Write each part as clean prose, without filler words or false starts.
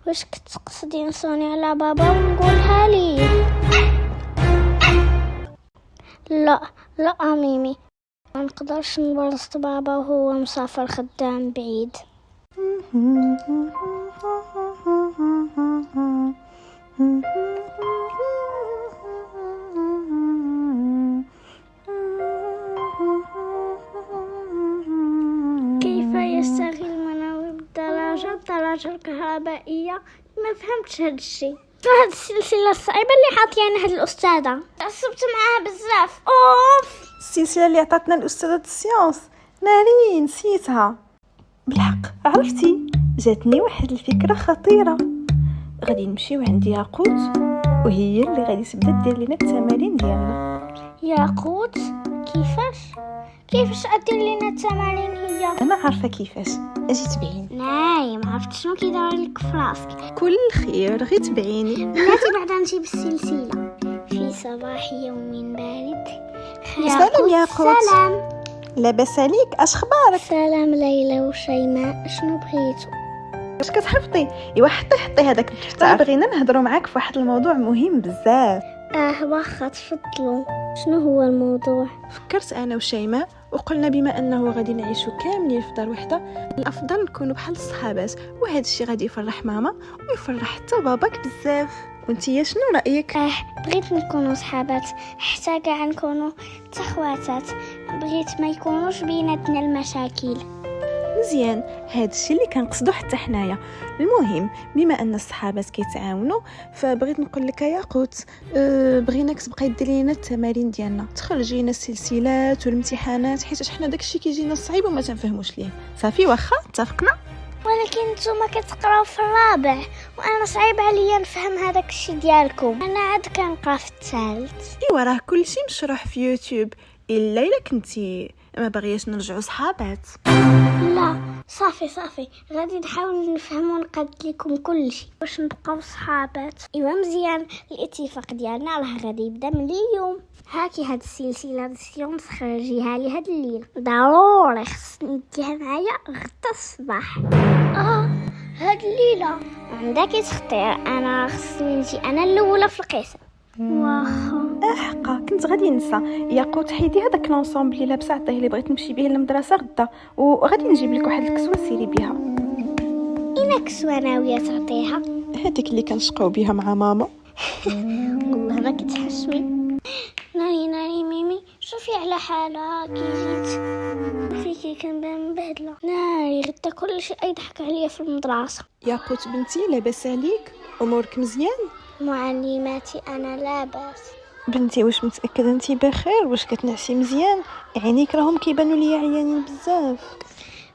واش كتقصدي نصوني على بابا ونقولها ليه؟ لا ميمي، ما نقدرش نورث بابا وهو مسافر خدام بعيد. كيف يستغل مناوب الدراجة الكهربائية؟ ما فهمتش هاد الشيء. هاد السلسلة الصعيبة اللي حاطيانها هاد الأستاذة، تعصبت معاها بزاف. أوف، السلسلة اللي عطاتنا الأستاذة السيونس نارين نسيتها. بالحق عرفتي، جاتني واحد الفكرة خطيرة. غادي نمشيو عند ياقوت وهي اللي غادي تبدا دير لنا التمارين ديالنا. ياقوت؟ كيفاش أدير لنا التمارين هي؟ انا عارفه كيفاش، اجي تبعيني. ناي، ما عرفت شنو كيدار لك في راسك. كل خير، غير تبعيني. بلاتي بعدا نجيب السلسلة. في صباح يوم بارد. سلام ياقوت. سلام. لاباس عليك؟ اش خبارك؟ سلام ليلى وشيماء، شنو بغيتو؟ واش كتحفظي؟ ايوا حطي هذاك الدفتر. بغينا نهضروا معاك في واحد الموضوع مهم بزاف. واخا تفضلوا. شنو هو الموضوع؟ فكرت انا وشيماء وقلنا بما انه غادي نعيشوا كاملين في دار وحده، الافضل نكونوا بحال الصحابات، وهذا الشيء غادي يفرح ماما ويفرح حتى باباك بزاف. وانتيا شنو رايك؟ بغيت نكونوا صحابات، حتى كاع نكونوا تخواتات. بغيت ما يكونوش بيناتنا المشاكل. مزيان، هذا الشيء اللي كنقصدو حتى حنايا. المهم بما ان الصحابات كيتعاونوا، فبغيت نقول لك يا قوت، بغيناك تبقاي ديري لنا التمارين ديالنا، تخرجي لنا السلسلات والامتحانات، حيت حنا داكشي كيجينا صعيب وما تنفهموش ليه. صافي واخا اتفقنا؟ ولكن نتوما كتقراو في الرابع وانا صعيب عليا نفهم هذاك الشيء ديالكم. انا عاد كنقرا في الثالث. ايوا راه كلشي مشروح في يوتيوب، الا كنتي ما باغياش نرجعوا صحابات. لا صافي غادي نحاول نفهم ونقاد لكم كل شيء باش نبقاو صحابات. ايوا مزيان، الاتفاق ديالنا راه غادي يبدا من اليوم. هاكي هاد السلسله السيونس خرجيها لي هاد الليل، ضروري خصني نديها معايا غدا الصباح. هاد الليله عندك تخطير، انا خصني نجي انا الاولى في القسم. واخا حقا كنت غادي ننسى. يا قوت حيدي هذاك لونسومبل اللي لابسه عطيه اللي بغيت نمشي به للمدرسه غدا، وغادي نجيب لك واحد الكسوه سيري بها. اين كسوه ناويه تعطيها؟ هذيك اللي كنشقاو بها مع ماما. والله ما كتحشمي. ناري ميمي، شوفي على حالها كي جيت فيكي كنبان مبهدله. ناري غدا كلشي يضحك عليا في المدرسه. يا قوت بنتي لاباس عليك؟ امورك مزيان؟ معلماتي انا لاباس. بنتي واش متاكده انتي بخير؟ واش كتنعسي مزيان؟ عينيك راهم كيبانوا ليا عيانين بزاف.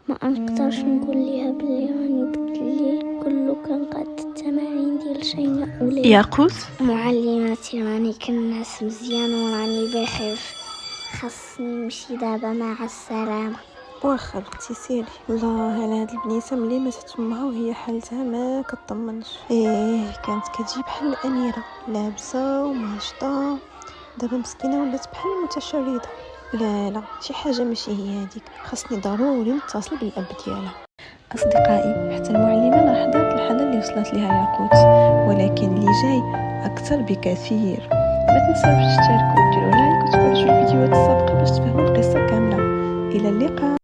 ما نقدرش نقول ليها بلي راني بالليل كله كنقاد التمارين ديال شيماء وليلى. يا قوت معلماتي راني كنعس مزيان وراني بخير، خاصني نمشي دابا، مع السلامه. واخا بنتي سيري. الله على هاد البنيته ملي ماتت امها وهي حالتها ما كطمنش. كانت كتجيب بحال الاميره، لابسه وماشطه، دابا مسكينه ولات بحال المتشرده. لا شي حاجه ماشي هي هذيك، خاصني ضروري نتصل بالاب ديالها. اصدقائي، حتى المعلمه لاحظت الحاله اللي وصلت لها ياقوت، ولكن اللي جاي اكثر بكثير. ما تنساوش تشتركوا وديروا لايك وتفرجوا الفيديوهات السابقه باش تفهموا القصه كامله. الى اللقاء.